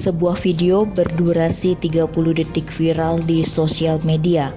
Sebuah video berdurasi 30 detik viral di sosial media.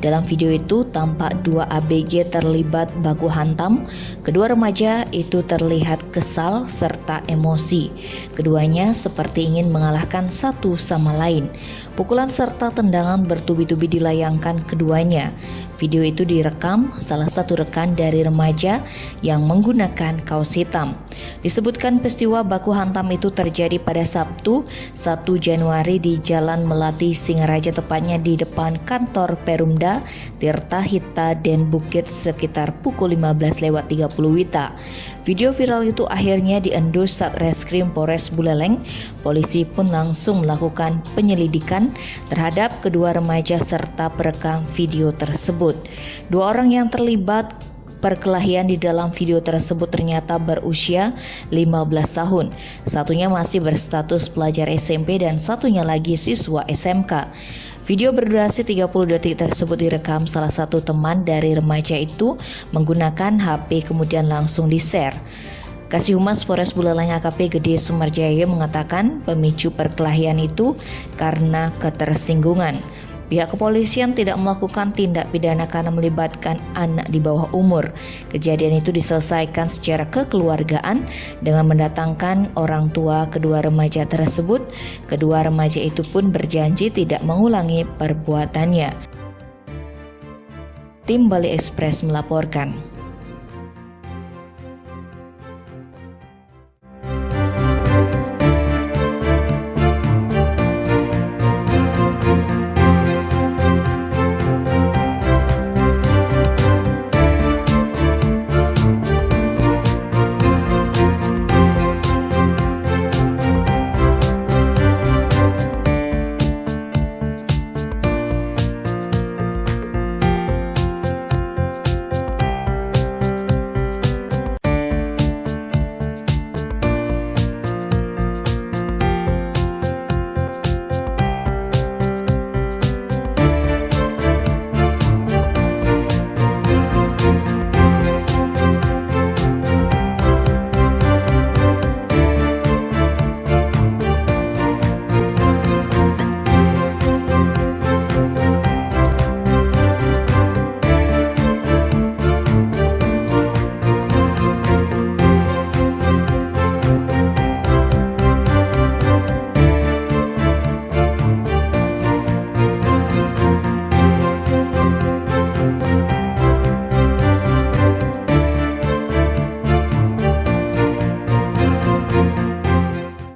Dalam video itu tampak dua ABG terlibat baku hantam. Kedua remaja itu terlihat kesal serta emosi. Keduanya seperti ingin mengalahkan satu sama lain. Pukulan serta tendangan bertubi-tubi dilayangkan keduanya. Video itu direkam salah satu rekan dari remaja yang menggunakan kaos hitam. Disebutkan peristiwa baku hantam itu terjadi pada Sabtu 1 Januari di Jalan Melati Singaraja, tepatnya di depan kantor Perumda Tirtahita Den Bukit sekitar pukul 15.30 WITA. Video viral itu akhirnya diendus Satreskrim Polres Buleleng. Polisi pun langsung melakukan penyelidikan terhadap kedua remaja serta perekam video tersebut. Dua orang yang terlibat perkelahian di dalam video tersebut ternyata berusia 15 tahun. Satunya masih berstatus pelajar SMP dan satunya lagi siswa SMK. Video berdurasi 30 detik tersebut direkam salah satu teman dari remaja itu menggunakan HP kemudian langsung di-share. Kasih Humas Polres Buleleng AKP Gede Sumarjaya mengatakan pemicu perkelahian itu karena ketersinggungan. Pihak kepolisian tidak melakukan tindak pidana karena melibatkan anak di bawah umur. Kejadian itu diselesaikan secara kekeluargaan dengan mendatangkan orang tua kedua remaja tersebut. Kedua remaja itu pun berjanji tidak mengulangi perbuatannya. Tim Bali Express melaporkan.